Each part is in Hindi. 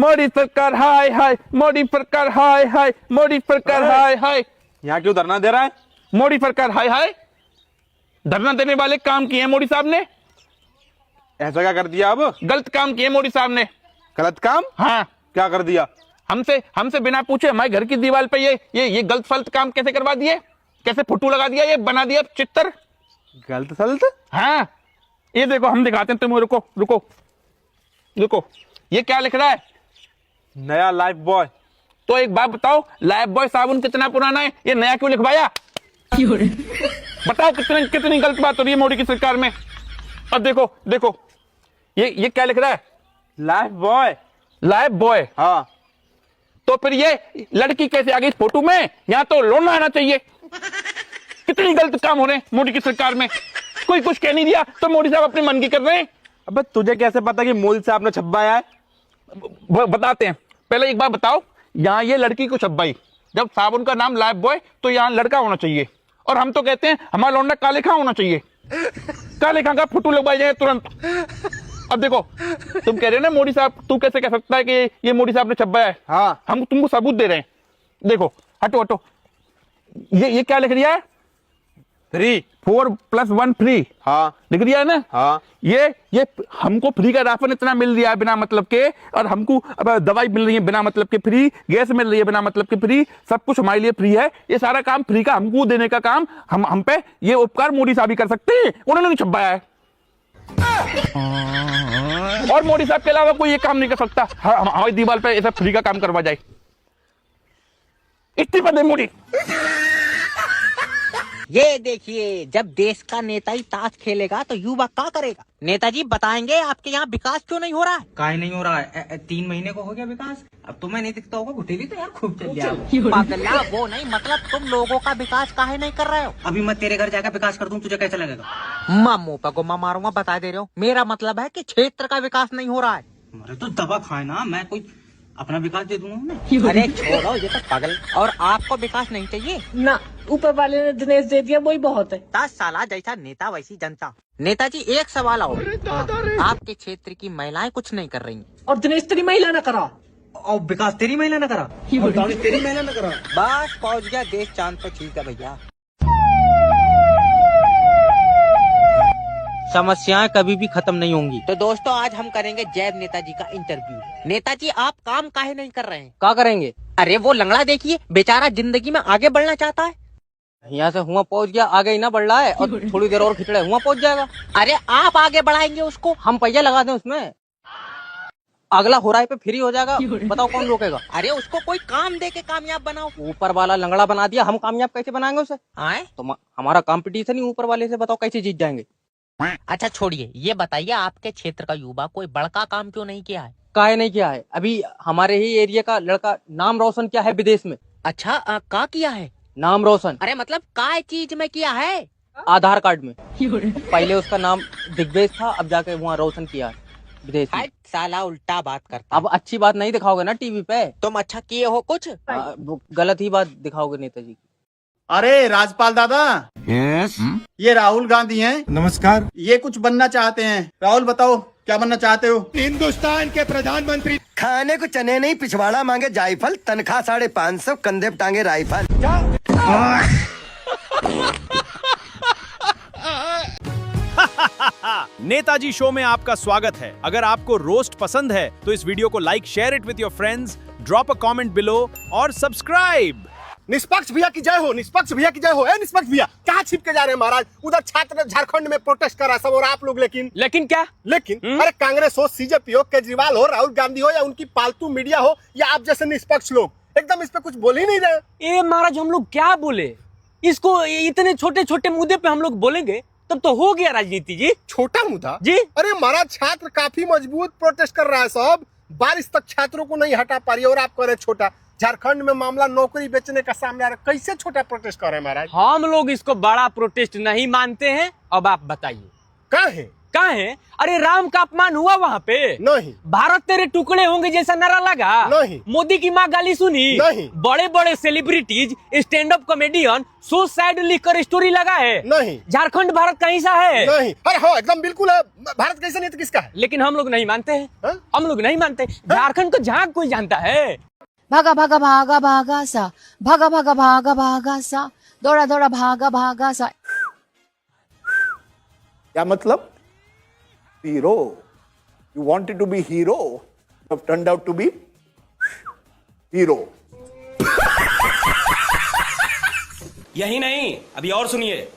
मोदी सरकार हाय हाय, मोदी सरकार हाय हाय, मोदी सरकार हाय हाय। यहाँ क्यों धरना दे रहा है? मोदी सरकार हाय हाय। धरना देने वाले काम किए मोदी साहब ने। ऐसा क्या कर दिया? अब गलत काम किए मोदी साहब ने। गलत काम? हाँ, क्या कर दिया? हमसे बिना पूछे हमारे घर की दीवार पे ये गलत फलत काम कैसे करवा दिए, कैसे फोटो लगा दिया, ये बना दिया चित्र। गलत सलत? हाँ, ये देखो हम दिखाते हैं तुम्हें। रुको रुको रुको, ये क्या लिख रहा है? नया लाइफ बॉय। तो एक बात बताओ, लाइफ बॉय साबुन कितना पुराना है, ये नया क्यों लिखवाया? बताओ कितनी गलत बात हो रही है मोदी की सरकार में। अब देखो देखो, ये क्या लिख रहा है? Life boy. Life boy. हाँ, तो फिर ये लड़की कैसे आ गई इस फोटो में? यहाँ तो लोना आना चाहिए। कितनी गलत काम हो रहे हैं मोदी की सरकार में। कोई कुछ कह नहीं दिया तो मोदी साहब अपने मन की कर रहे हैं। अबे तुझे कैसे पता कि मोदी साहब ने छब्बाया है? बताते हैं। पहले एक बात बताओ, यहाँ ये लड़की को छब्बाई, जब साबुन का नाम लाइफ बॉय तो यहाँ लड़का होना चाहिए, और हम तो कहते हैं हमारा लौंडा काले खां होना चाहिए। काले खां का फोटो लगवाई जाए तुरंत। अब देखो, तुम कह रहे हो ना मोदी साहब, तू कैसे कह सकता है कि ये मोदी साहब ने छब्बाया है? हाँ, हम तुमको सबूत दे रहे हैं। देखो, हटो हटो, ये क्या लिख रहा है? 3 4+1 फ्री। हाँ लिख दिया है ना? हाँ। ये हमको फ्री का राशन इतना मिल रहा है बिना मतलब के, और हमको अब दवाई मिल रही है बिना मतलब के फ्री, गैस मिल रही है बिना मतलब के फ्री, सब कुछ हमारे लिए फ्री है। ये सारा काम फ्री का हमको देने का काम हम पे ये उपकार मोदी साहब ही कर सकते हैं। उन्होंने नहीं छुपाया है, और मोदी साहब के अलावा कोई ये काम नहीं कर सकता। हमारी दीवार पे ऐसा फ्री का काम करवा जाए। इस्तीफा दे मोदी। ये देखिए, जब देश का नेता ही ताश खेलेगा तो युवा क्या करेगा? नेताजी बताएंगे आपके यहाँ विकास क्यों नहीं हो रहा है? काहे नहीं हो रहा है? 3 महीने को हो गया विकास। अब तुम्हें नहीं दिखता होगा, घुटेली तो यार खूब चल गया। पगला, वो नहीं, मतलब तुम लोगों का विकास काहे नहीं कर रहे हो? अभी मैं तेरे घर जाकर विकास कर दूं, तुझे कैसा लगेगा? मामू पे गोमा मारूंगा, बता दे रहे हो। मेरा मतलब है कि क्षेत्र का विकास नहीं हो रहा है। अरे तो दवा खाए ना, मैं कोई अपना विकास दे दूंगा उन्हें। अरे छोड़ो, ये तो पागल। और आपको विकास नहीं चाहिए ना, ऊपर वाले ने दिनेश दे दिया, वही बहुत है। 10 साल जैसा नेता वैसी जनता। नेताजी एक सवाल और, आपके क्षेत्र की महिलाएं कुछ नहीं कर रही, और दिनेश तेरी महिला ना करा, और विकास तेरी महिला ने करा, और दानिश तेरी महिला ने करा। बस पहुंच गया देश चांद पे। ठीक है भैया। समस्याएं कभी भी खत्म नहीं होंगी। तो दोस्तों, आज हम करेंगे जैब नेताजी का इंटरव्यू। नेताजी, आप काम काहे नहीं कर रहे हैं? क्या करेंगे? अरे वो लंगड़ा देखिए, बेचारा जिंदगी में आगे बढ़ना चाहता है। यहाँ से हुआ पहुंच गया, आगे ही ना बढ़ रहा है, और थोड़ी देर और खिचड़े हुआ पहुंच जाएगा। अरे आप आगे बढ़ाएंगे उसको? हम पहिया लगा दें उसमें, अगला हो रहा है पे फ्री हो जाएगा। बताओ कौन रोकेगा? अरे उसको कोई काम दे के कामयाब बनाओ। ऊपर वाला लंगड़ा बना दिया, हम कामयाब कैसे बनाएंगे उसे? आए? तो हमारा कंपटीशन ही ऊपर वाले से, बताओ कैसे जीत जाएंगे? अच्छा छोड़िए, ये बताइए आपके क्षेत्र का युवा कोई बड़का काम क्यों नहीं किया है? काहे नहीं किया है? अभी हमारे ही एरिया का लड़का नाम रोशन किया है विदेश में। अच्छा, का किया है? नाम रोशन? अरे मतलब काय चीज में किया है? आधार कार्ड में। पहले उसका नाम दिग्वेश था, अब जाके वहाँ रोशन किया है विदेश में। साला उल्टा बात करता। अब अच्छी बात नहीं दिखाओगे ना टीवी पे। तुम अच्छा किए हो कुछ? वो गलत ही बात दिखाओगे नेताजी की। अरे राजपाल दादा। यस। ये राहुल गांधी हैं। नमस्कार। ये कुछ बनना चाहते हैं। राहुल बताओ क्या बनना चाहते हो? हिंदुस्तान के प्रधानमंत्री। खाने को चने नहीं, पिछवाड़ा मांगे जायफल, तनख्वाह 550, कंधे पे टांगे राइफल। नेताजी शो में आपका स्वागत है। अगर आपको रोस्ट पसंद है तो इस वीडियो को like, share it with your friends, drop a comment below और सब्सक्राइब। निष्पक्ष भैया की जय हो, निष्पक्ष भैया की जय हो। निष्पक्ष भैया कहाँ छिप के जा रहे हैं महाराज? उधर छात्र झारखंड में प्रोटेस्ट कर रहा है सब, और आप लोग लेकिन क्या? अरे कांग्रेस हो, सीजेपी हो, केजरीवाल हो, राहुल गांधी हो, या उनकी पालतू मीडिया हो, या आप जैसे निष्पक्ष लोग एकदम इस पे कुछ बोल ही नहीं रहे। ए महाराज, हम लोग क्या बोले? इसको इतने छोटे छोटे मुद्दे पे हम लोग बोलेंगे तब तो हो गया राजनीति जी। छोटा मुद्दा जी? अरे महाराज, छात्र काफी मजबूत प्रोटेस्ट कर रहा है सब, बारिश तक छात्रों को नहीं हटा पा रही है, और आप कह रहे छोटा। झारखंड में मामला नौकरी बेचने का सामने आ रहा है, कैसे छोटा प्रोटेस्ट कर रहे हैं महाराज? हम लोग इसको बड़ा प्रोटेस्ट नहीं मानते हैं। अब आप बताइए। कहाँ है? कहाँ है? अरे राम का अपमान हुआ वहाँ पे? नहीं। भारत तेरे टुकड़े होंगे जैसा नारा लगा? नहीं। मोदी की माँ गाली सुनी? नहीं। बड़े बड़े celebrities, stand up comedian suicide लिखकर स्टोरी लगा है? नहीं। झारखंड भारत का हिस्सा है? नहीं। अरे हाँ एकदम बिल्कुल है। भारत कैसे नहीं तो किसका है? लेकिन हम लोग नहीं मानते हैं। हाँ? हम लोग नहीं मानते। झारखंड को जहाँ कोई जानता है। भागा भागा भागा भागा सा, भागा भागा भागा भागा सा, दौड़ा दौड़ा भागा भागा सा। क्या मतलब? Hero. You wanted to be hero. You have turned out to be hero. यही नहीं, अभी और सुनिए।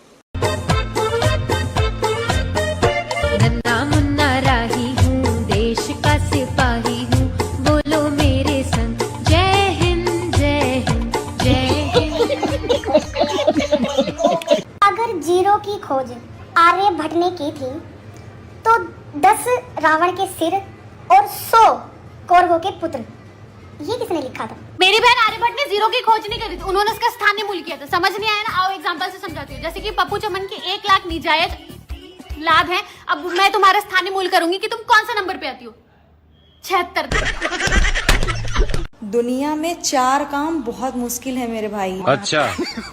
नन्ना मुन्ना राही हूँ, देश का सिपाही हूँ, बोलो मेरे संग जय हिंद जय हिंद जय हिंद। अगर जीरो की खोज आर्यभट्ट ने की थी तो 10 रावण के सिर और 100 कौरवों के पुत्र, ये किसने लिखा था? मेरी बहन आर्यभट्ट ने जीरो की खोज नहीं करी थी, उन्होंने उसका स्थानीय मूल्य किया था। समझ नहीं आया ना? आओ एग्जांपल से समझाती हूँ। जैसे कि पप्पू चमन के 1 लाख निजायज लाभ है। अब मैं तुम्हारा स्थानीय मूल्य करूंगी कि तुम कौन सा नंबर पे आती हो? 76। दुनिया में 4 काम बहुत मुश्किल है मेरे भाई। अच्छा।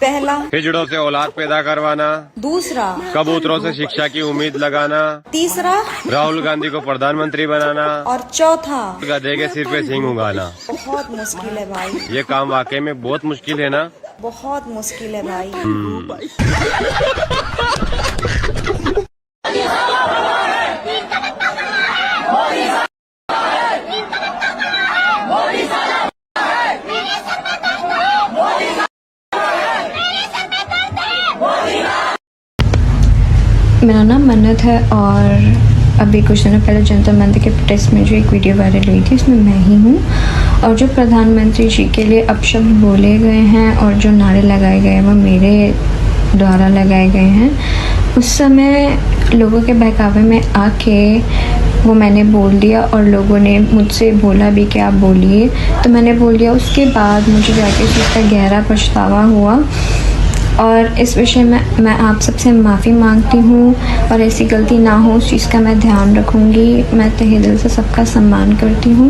पहला, हिजड़ों से औलाद पैदा करवाना। दूसरा, कबूतरों से शिक्षा की उम्मीद लगाना। तीसरा, राहुल गांधी को प्रधानमंत्री बनाना। और चौथा, गधे के सिर पे सिंग उगाना। बहुत मुश्किल है भाई, ये काम वाकई में बहुत मुश्किल है ना? बहुत मुश्किल है भाई। मेरा नाम मन्नत है और अभी कुछ दिनों पहले जंतर मंतर के प्रोटेस्ट में जो एक वीडियो वायरल हुई थी उसमें मैं ही हूँ। और जो प्रधानमंत्री जी के लिए अपशब्द बोले गए हैं और जो नारे लगाए गए हैं वो मेरे द्वारा लगाए गए हैं। उस समय लोगों के बहकावे में आके वो मैंने बोल दिया और लोगों ने मुझसे बोला भी कि आप बोलिए, तो मैंने बोल दिया। उसके बाद मुझे जाके इस चीज़ का गहरा पछतावा हुआ और इस विषय में मैं आप सबसे माफ़ी मांगती हूँ और ऐसी गलती ना हो उस चीज़ का मैं ध्यान रखूँगी। मैं तहे दिल से सबका सम्मान करती हूँ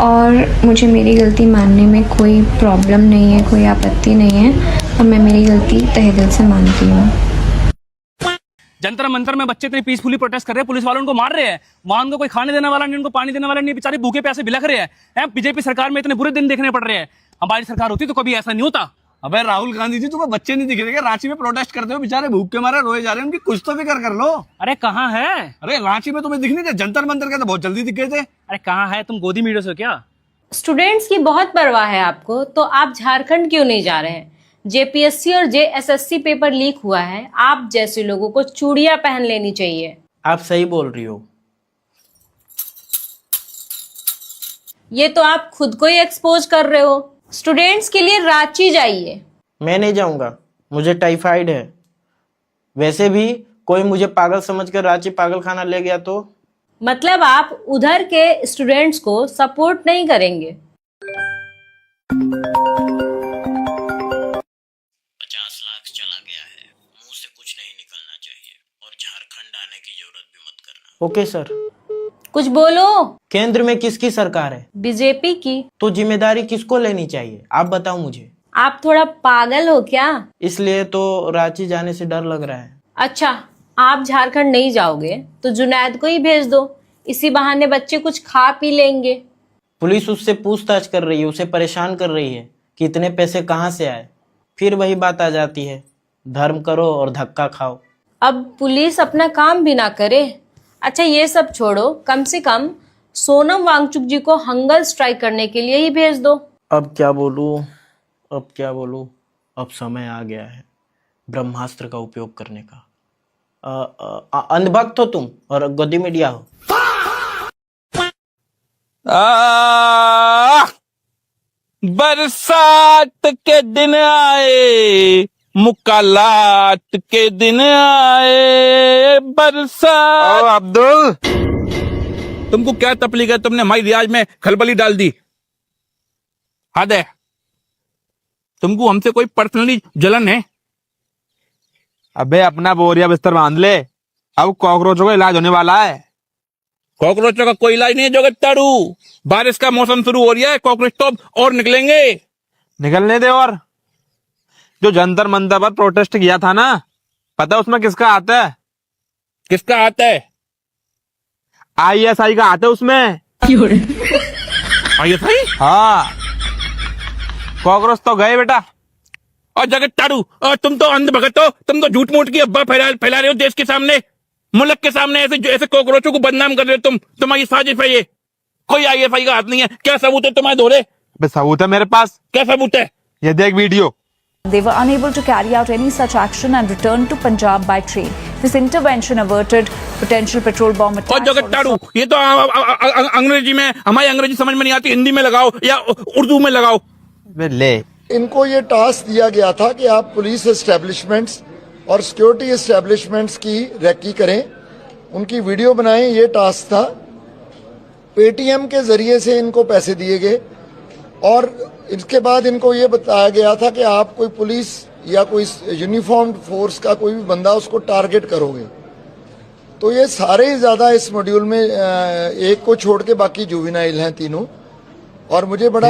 और मुझे मेरी गलती मानने में कोई प्रॉब्लम नहीं है, कोई आपत्ति नहीं है और मैं मेरी गलती तहे दिल से मानती हूँ। जंतर मंतर में बच्चे इतने पीसफुली प्रोटेस्ट कर रहे हैं, पुलिस वालों उनको मार रहे हैं, वहां उनको कोई खाने देने वाला नहीं, उनको पानी देने वाला नहीं, बेचारे भूखे प्यासे बिलख रहे हैं। बीजेपी सरकार में इतने बुरे दिन देखने पड़ रहे हैं। हमारी सरकार होती तो कभी ऐसा नहीं होता। अबे राहुल गांधी जी, तुम्हें बच्चे नहीं दिख रहे? रांची में प्रोटेस्ट करते हो, बेचारे भूख के मारे रोए जा रहे हैं, उनकी कुछ तो फिक्र कर लो। अरे कहाँ है? अरे रांची में तुम्हें दिख नहीं थे? जंतर मंतर के तो बहुत जल्दी दिख गए थे। अरे कहाँ है? तुम गोदी मीडिया से हो क्या? स्टूडेंट्स की बहुत परवाह है आपको, तो आप झारखंड क्यों नहीं जा रहे हैं? जेपीएससी और जेएसएससी पेपर लीक हुआ है, आप जैसे लोगों को चूड़ियां पहन लेनी चाहिए। आप सही बोल रही हो। ये तो आप खुद को ही एक्सपोज कर रहे हो। स्टूडेंट्स के लिए रांची जाइए। मैं नहीं जाऊंगा, मुझे टाइफाइड है। वैसे भी कोई मुझे पागल समझकर रांची पागल खाना ले गया तो? मतलब आप उधर के स्टूडेंट्स को सपोर्ट नहीं करेंगे। 50 लाख चला गया है, मुंह से कुछ नहीं निकलना चाहिए और झारखंड आने की जरूरत भी मत करना। Okay sir. कुछ बोलो। केंद्र में किसकी सरकार है? बीजेपी की। तो जिम्मेदारी किसको लेनी चाहिए, आप बताओ मुझे। आप थोड़ा पागल हो क्या? इसलिए तो रांची जाने से डर लग रहा है। अच्छा, आप झारखंड नहीं जाओगे तो जुनैद को ही भेज दो, इसी बहाने बच्चे कुछ खा पी लेंगे। पुलिस उससे पूछताछ कर रही है, उसे परेशान कर रही है कि इतने पैसे कहाँ से आए। फिर वही बात आ जाती है, धर्म करो और धक्का खाओ। अब पुलिस अपना काम भी ना करे। अच्छा ये सब छोड़ो, कम से कम सोनम वांगचुक जी को हंगर स्ट्राइक करने के लिए ही भेज दो। अब क्या बोलूं, अब क्या बोलूं, अब समय आ गया है ब्रह्मास्त्र का उपयोग करने का। अंधभक्त हो तुम और गद्दी मीडिया हो। बरसात के दिन आए, मुकालात के दिन आए, बरसात। अब्दुल, तुमको क्या तकलीफ है? तुमने हमारी रियाज में खलबली डाल दी। हद है। तुमको हमसे कोई पर्सनली जलन है? अबे अपना बोरिया बिस्तर बांध ले, अब कॉकरोचों का इलाज होने वाला है। कॉकरोचों का कोई इलाज नहीं है जोगत्तारू। बारिश का मौसम शुरू हो रहा है, कॉकरोच तो और निकलेंगे। निकलने दे। और जो जंतर मंतर पर प्रोटेस्ट किया था ना, पता उसमें किसका आता है? किसका आता है? ISI का आता है उसमें। ISI? हाँ। कॉकरोच तो गए बेटा। और जगत्तारू, और तुम तो अंधभगत हो, तुम तो झूठ मूठ की अफवाह फैला रहे हो देश के सामने, मुल्क के सामने। ऐसे कॉकरोचों को बदनाम कर रहे हो तुम। तुम्हारी साजिश है ये। कोई ISI का हाथ नहीं है। क्या सबूत है तुम्हारे दोरे? सबूत है मेरे पास। क्या सबूत है? ये देख video. They were unable to carry out any such action and returned to Punjab by train. This intervention averted potential petrol bomb attacks. और जगत्तारू, ये तो अंग्रेजी में, हमारी अंग्रेजी समझ में नहीं आती, हिंदी में लगाओ या उर्दू में लगाओ। ले इनको ये टास्क दिया गया था कि आप पुलिस एस्टेब्लिशमेंट्स और सिक्योरिटी एस्टेब्लिशमेंट्स की रैकी करें, उनकी वीडियो बनाएं। ये टास्क था। पेटीएम के जरिए से इनको पैसे दिए गए और इसके बाद इनको ये बताया गया था कि आप कोई पुलिस या कोई यूनिफॉर्म फोर्स का कोई भी बंदा उसको टारगेट करोगे। तो ये सारे ही ज्यादा इस मॉड्यूल में एक को छोड़ के बाकी जुवेनाइल हैं तीनों। और मुझे बड़ा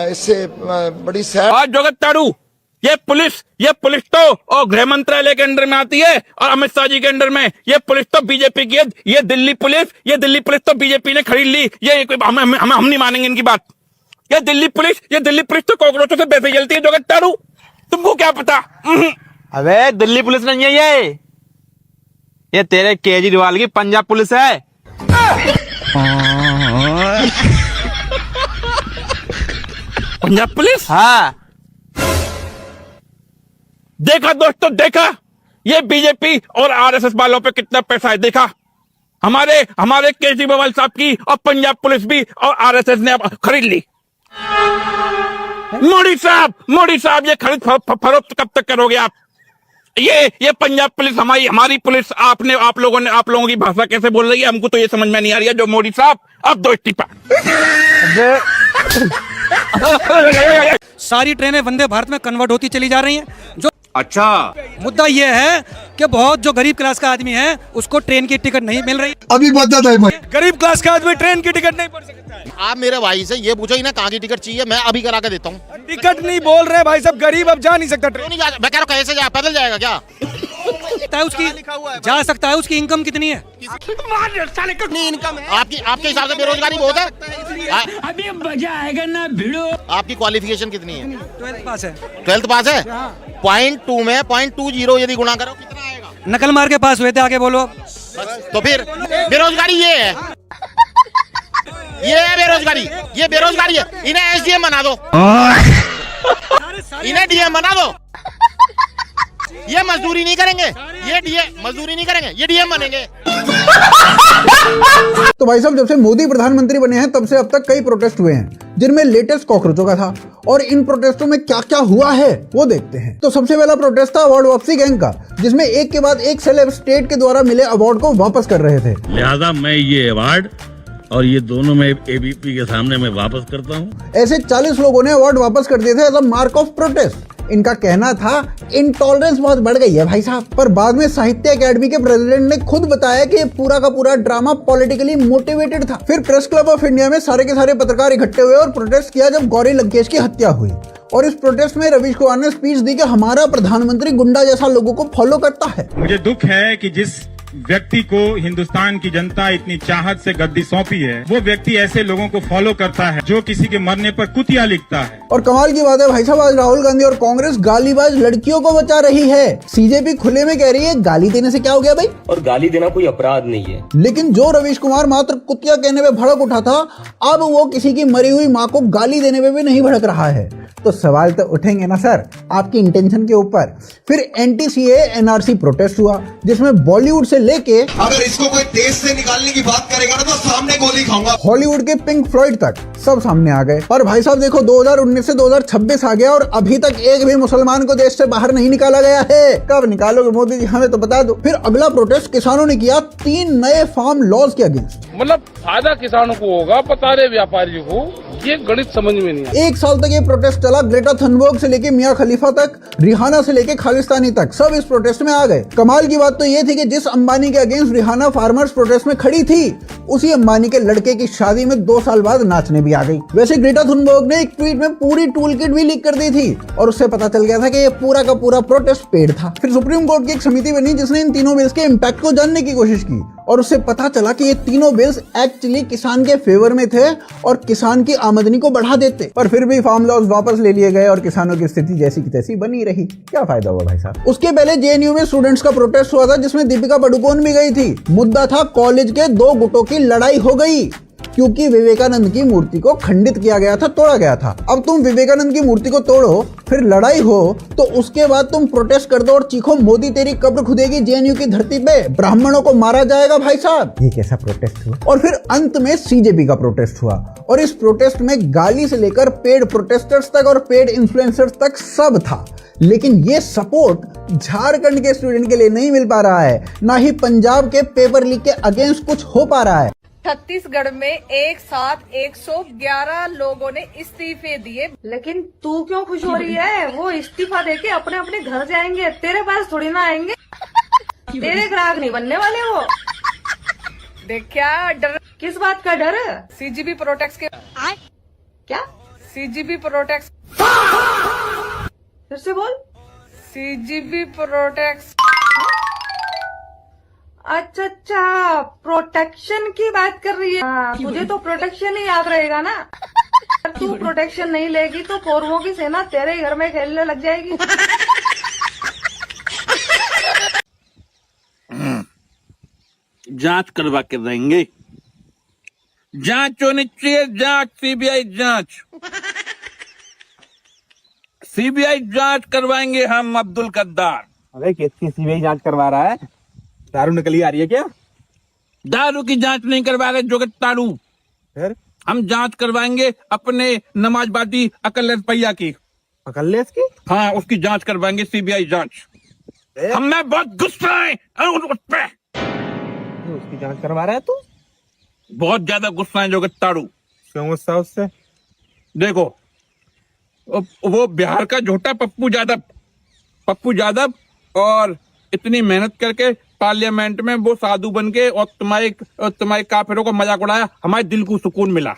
इससे बड़ी सैड। जोगत्तारू, ये पुलिस तो और गृह मंत्रालय के अंडर में आती है और अमित शाह जी के अंडर में। ये पुलिस तो बीजेपी की है। ये दिल्ली पुलिस तो बीजेपी ने खरीद ली। ये हम नहीं मानेंगे इनकी बात। ये दिल्ली पुलिस तो कॉकरोचों से पैसे जलती है। जोगत्तारू, तुमको क्या पता? अबे दिल्ली पुलिस नहीं है ये तेरे केजरीवाल की पंजाब पुलिस है। पंजाब पुलिस? हाँ। देखा दोस्तों, देखा ये बीजेपी और RSS वालों पे कितना पैसा है। देखा हमारे केजरीवाल साहब की और पंजाब पुलिस भी और RSS ने अब खरीद ली। मोदी साहब ये खरीद फरोख्त कब तक करोगे आप? ये पंजाब पुलिस हमारी पुलिस आप लोगों की भाषा कैसे बोल रही है, हमको तो ये समझ में नहीं आ रही है। जो मोदी साहब, अब दो इस्तीफा। सारी ट्रेनें वंदे भारत में कन्वर्ट होती चली जा रही हैं। जो अच्छा मुद्दा ये है कि बहुत जो गरीब क्लास का आदमी है उसको ट्रेन की टिकट नहीं मिल रही। अभी बता है गरीब क्लास का आदमी ट्रेन की टिकट नहीं पड़ सकता है। आप मेरे भाई से ये पूछो ही ना कहाँ की टिकट चाहिए, मैं अभी करा के देता हूँ। टिकट नहीं बोल रहे भाई साहब, गरीब अब जा नहीं सकता ट्रेन। नहीं जा, मैं कह रहा हूँ कैसे जा, पैदल जाएगा क्या? उसकी जा सकता है। उसकी इनकम कितनी है? कितनी इनकम है आपके हिसाब से? बेरोजगारी बहुत है। अभी मजा आएगा ना भिड़ो। आपकी क्वालिफिकेशन कितनी है? 12th पास है। 12th पास है। 0.2 में 0.20 यदि गुणा करो कितना आएगा? नकल मार के पास हुए थे, आगे बोलो। तो फिर बेरोजगारी ये है बेरोजगारी। ये बेरोजगारी है। इन्हें SDM बना दो, इन्हें DM बना दो। ये मजदूरी नहीं करेंगे, ये DM बनेंगे। तो भाई साहब, जब से मोदी प्रधानमंत्री बने हैं तब से अब तक कई प्रोटेस्ट हुए हैं, जिनमें लेटेस्ट कॉकरोचों का था। और इन प्रोटेस्टों में क्या क्या हुआ है वो देखते हैं। तो सबसे पहला प्रोटेस्ट था अवार्ड वापसी गैंग का, जिसमें एक के बाद एक सेलेब स्टेट के द्वारा मिले अवार्ड को वापस कर रहे थे। लिहाजा मैं ये अवार्ड और ये दोनों मैं ABP के सामने मैं वापस करता हूँ। ऐसे 40 लोगों ने अवार्ड वापस कर दिए थे as a mark of protest. इनका कहना था इंटॉलरेंस बहुत बढ़ गई है भाई साहब। पर बाद में साहित्य अकेडमी के प्रेसिडेंट ने खुद बताया कि पूरा का पूरा ड्रामा पॉलिटिकली मोटिवेटेड था। फिर प्रेस क्लब ऑफ इंडिया में सारे के सारे पत्रकार इकट्ठे हुए और प्रोटेस्ट किया जब गौरी लंकेश की हत्या हुई। और इस प्रोटेस्ट में रवीश कुमार ने स्पीच दी कि हमारा प्रधानमंत्री गुंडा जैसा लोगों को फॉलो करता है। मुझे दुख है कि जिस व्यक्ति को हिंदुस्तान की जनता इतनी चाहत से गद्दी सौंपी है, वो व्यक्ति ऐसे लोगों को फॉलो करता है जो किसी के मरने पर कुतिया लिखता है। और कमाल की बात है भाई साहब, आज राहुल गांधी और कांग्रेस गालीबाज लड़कियों को बचा रही है। CJP खुले में कह रही है गाली देने से क्या हो गया भाई, और गाली देना कोई अपराध नहीं है। लेकिन जो रवीश कुमार मात्र कुतिया कहने पे भड़क उठा था, अब वो किसी की मरी हुई माँ को गाली देने पे भी नहीं भड़क रहा है। तो सवाल तो उठेंगे ना सर आपकी इंटेंशन के ऊपर। फिर NTCA NRC प्रोटेस्ट हुआ, जिसमें बॉलीवुड से लेके अगर इसको कोई देश से निकालने की बात करेगा ना तो सामने गोली खाऊंगा, हॉलीवुड के पिंक फ्लॉयड तक सब सामने आ गए। और भाई साहब देखो, 2019 से 2026 आ गया और अभी तक एक भी मुसलमान को देश से बाहर नहीं निकाला गया है। कब निकालोगे मोदी जी, हमें तो बता दो। फिर अगला प्रोटेस्ट किसानों ने किया 3 नए फार्म लॉज के अगेंस्ट। मतलब फायदा किसानों को होगा, बता रहे व्यापारियों को, ये गणित समझ में नहीं आता। 1 साल तक ये प्रोटेस्ट चला। ग्रेटा थनबर्ग से लेके मियां खलीफा तक, रिहाना से लेके खालिस्तानी तक सब इस प्रोटेस्ट में आ गए। कमाल की बात तो ये थी कि जिस अंबानी अंबानी के अगेंस्ट रिहाना फार्मर्स प्रोटेस्ट में खड़ी थी, उसी अंबानी के लड़के की शादी में 2 साल बाद नाचने भी आ गई। वैसे ग्रेटा थुनबर्ग ने एक ट्वीट में पूरी टूल किट भी लीक कर दी थी और उससे पता चल गया था कि ये पूरा का पूरा प्रोटेस्ट पेड था। फिर सुप्रीम कोर्ट की एक समिति बनी जिसने इन तीनों बिल्स के इम्पैक्ट को जानने की कोशिश की और उससे पता चला कि ये तीनों बिल्स एक्चुअली किसान के फेवर में थे और किसान की आमदनी को बढ़ा देते, पर फिर भी फार्म लॉज वापस ले लिए गए और किसानों की स्थिति जैसी की तैसी बनी रही। क्या फायदा हुआ भाई साहब। उसके पहले जेएनयू में स्टूडेंट्स का प्रोटेस्ट हुआ था जिसमें दीपिका पादुकोण भी गई थी। मुद्दा था कॉलेज के 2 गुटों की लड़ाई हो गई क्योंकि विवेकानंद की मूर्ति को खंडित किया गया था, तोड़ा गया था। अब तुम विवेकानंद की मूर्ति को तोड़ो, फिर लड़ाई हो, तो उसके बाद तुम प्रोटेस्ट कर दो और चीखो मोदी तेरी कब्र खुदेगी जेएनयू की धरती पे, ब्राह्मणों को मारा जाएगा भाई साहब। ये कैसा प्रोटेस्ट हुआ। और फिर अंत में सीजेपी का प्रोटेस्ट हुआ और इस प्रोटेस्ट में गाली से लेकर पेड प्रोटेस्टर्स तक और पेड इन्फ्लुएंसर्स तक सब था। लेकिन ये सपोर्ट झारखंड के स्टूडेंट के लिए नहीं मिल पा रहा है, ना ही पंजाब के पेपर लीक के अगेंस्ट कुछ हो पा रहा है। छत्तीसगढ़ में एक साथ 111 लोगों ने इस्तीफे दिए, लेकिन तू क्यों खुश हो रही है? वो इस्तीफा देके अपने अपने घर जाएंगे, तेरे पास थोड़ी ना आएंगे। तेरे ग्राहक नहीं बनने वाले वो। देख क्या डर, किस बात का डर? सीजीबी प्रोटेक्ट के क्या? सीजीबी प्रोटेक्ट, फिर से बोल। सीजीबी प्रोटेक्ट। अच्छा, प्रोटेक्शन की बात कर रही है। तुझे तो प्रोटेक्शन ही याद रहेगा ना। तू प्रोटेक्शन नहीं लेगी तो कौरवों की सेना तेरे घर में खेलने लग जाएगी। जांच करवा के रहेंगे, जांच होनी चाहिए, जांच, सीबीआई जांच, सीबीआई जांच करवाएंगे हम। अब्दुल गद्दार। अरे किसकी सीबीआई जांच करवा रहा है? दारू निकली आ रही है क्या? दारू की जांच नहीं करवा रहे जोगताड़ू, फिर हम जांच करवाएंगे अपने नमाजबादी अकलेस भैया की। अकलेस की? हाँ, उसकी जांच करवाएंगे, सीबीआई जांच। हमें बहुत गुस्सा है उस पे। उसकी जांच करवा रहा है तू? बहुत ज्यादा गुस्सा है जोगताड़ू। क्यों गुस्सा उससे? देखो, वो बिहार का झोटा पप्पू यादव और इतनी मेहनत करके पार्लियामेंट में वो साधु बन के और तुम्हारे काफिरों को मजाक उड़ाया, हमारे दिल को सुकून मिला।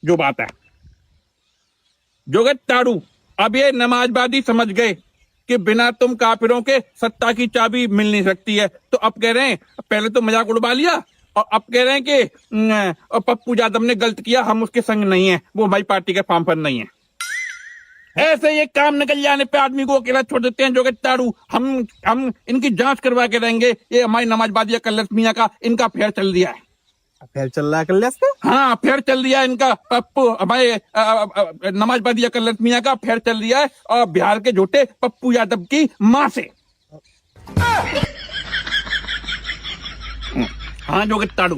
जो बात है जोगताड़ू, अब ये नमाजवादी समझ गए कि बिना तुम काफिरों के सत्ता की चाबी मिल नहीं सकती है। तो अब कह रहे हैं, पहले तो मजाक उड़वा लिया और अब कह रहे हैं कि पप्पू यादव ने गलत किया, हम उसके संग नहीं है, वो हमारी पार्टी के फॉर्म पर नहीं है। ऐसे ये काम निकल जाने पे आदमी को अकेला छोड़ देते हैं जोगताड़ू। हम इनकी जांच करवा के रहेंगे। ये हमारी नमाजबादी कल्लस मियाँ का इनका अफेयर चल दिया है। अफेयर चल रहा है कल्लस का? हाँ, अफेयर चल दिया है इनका। पप्पू हमारे नमाजबादी कल्लस मियाँ का अफेयर चल दिया है और बिहार के झूठे पप्पू यादव की माँ से। हाँ जोगताड़ू,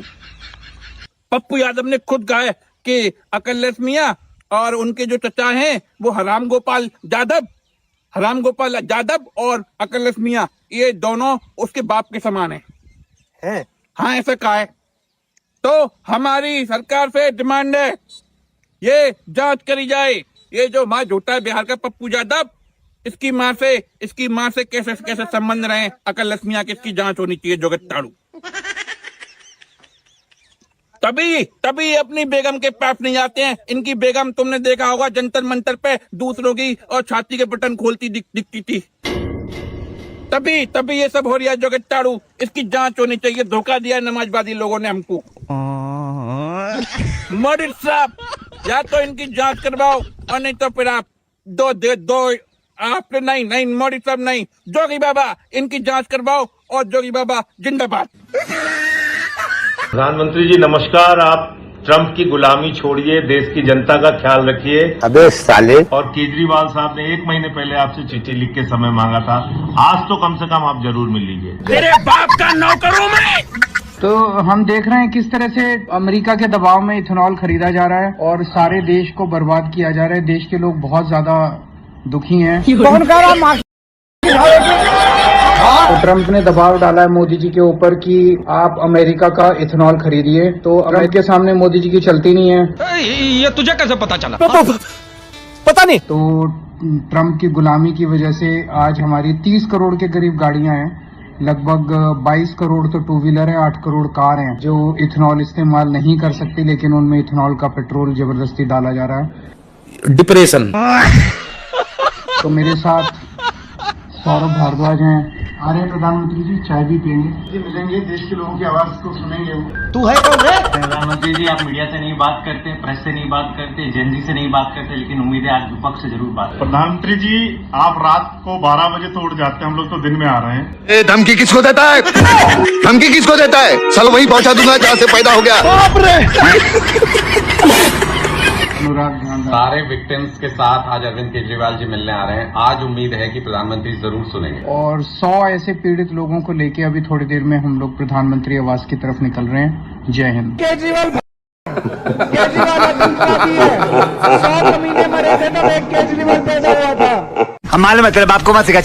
पप्पू यादव ने खुद कहा है कि अकलेस मियाँ और उनके जो चचा हैं वो हराम गोपाल यादव और अकलेस मियाँ, ये दोनों उसके बाप के समान हैं। हाँ, ऐसा कहा है। तो हमारी सरकार से डिमांड है ये जांच करी जाए। ये जो माँ झूठा है बिहार का पप्पू यादव, इसकी माँ से कैसे संबंध रहे अकलेस मियाँ के, इसकी जांच होनी चाहिए जोगताड़ू। तभी अपनी बेगम के पास नहीं आते हैं। इनकी बेगम तुमने देखा होगा जंतर मंतर पे दूसरों की और छाती के बटन खोलती दिखती थी। तभी ये सब हो रहा है जोगताड़ू। इसकी जांच होनी चाहिए। धोखा दिया नमाजवादी लोगों ने हमको। मोदी साहब, या तो इनकी जांच करवाओ और नहीं तो फिर आप दो आप नहीं मोदी साहब नहीं, जोगी बाबा इनकी जांच करवाओ और जोगी बाबा जिंदाबाद। प्रधानमंत्री जी नमस्कार। आप ट्रंप की गुलामी छोड़िए, देश की जनता का ख्याल रखिए। अबे साले। और केजरीवाल साहब ने 1 महीने पहले आपसे चिट्ठी लिख के समय मांगा था, आज तो कम से कम आप जरूर मिल लीजिए। तेरे बाप का नौकर हूं मैं। तो हम देख रहे हैं किस तरह से अमेरिका के दबाव में इथेनॉल खरीदा जा रहा है और सारे देश को बर्बाद किया जा रहा है। देश के लोग बहुत ज्यादा दुखी हैं। तो ट्रंप ने दबाव डाला है मोदी जी के ऊपर कि आप अमेरिका का इथेनॉल खरीदिए। तो ट्रंप के सामने मोदी जी की चलती नहीं है। ये तुझे कैसे पता चला? पता नहीं। तो ट्रंप की गुलामी की वजह से आज हमारी 30 करोड़ के करीब गाड़ियां हैं लगभग 22 करोड़ तो टू व्हीलर है, 8 करोड़ कार हैं जो इथेनॉल इस्तेमाल नहीं कर सकती, लेकिन उनमें इथेनॉल का पेट्रोल जबरदस्ती डाला जा रहा है। डिप्रेशन। तो मेरे साथ सौरभ भारद्वाज हैं। आ रहे हैं प्रधानमंत्री जी, चाय भी पियेंगे जी, मिलेंगे, देश के लोगों की आवाज को सुनेंगे। तू है कौन रे? प्रधानमंत्री जी, आप मीडिया से नहीं बात करते, प्रेस से नहीं बात करते, जेनजी से नहीं बात करते, लेकिन उम्मीद है आज विपक्ष से जरूर बात। प्रधानमंत्री जी, आप रात को 12 बजे तो उठ जाते हैं, हम लोग तो दिन में आ रहे हैं। धमकी किसको देता है? धमकी किसको देता है? साला वही पहुंचा दूंगा जहाँ से पैदा हो गया। सारे विक्टिम्स के साथ आज अरविंद केजरीवाल जी मिलने आ रहे हैं। आज उम्मीद है कि प्रधानमंत्री जरूर सुनेंगे। और 100 ऐसे पीड़ित लोगों को लेके अभी थोड़ी देर में हम लोग प्रधानमंत्री आवास की तरफ निकल रहे हैं। जय हिंद। केजरीवाल 100 कमीने मरे थे तब एक केजरीवाल पैदा हुआ था। हम मालूम है तेरे बाप को मत सिखा।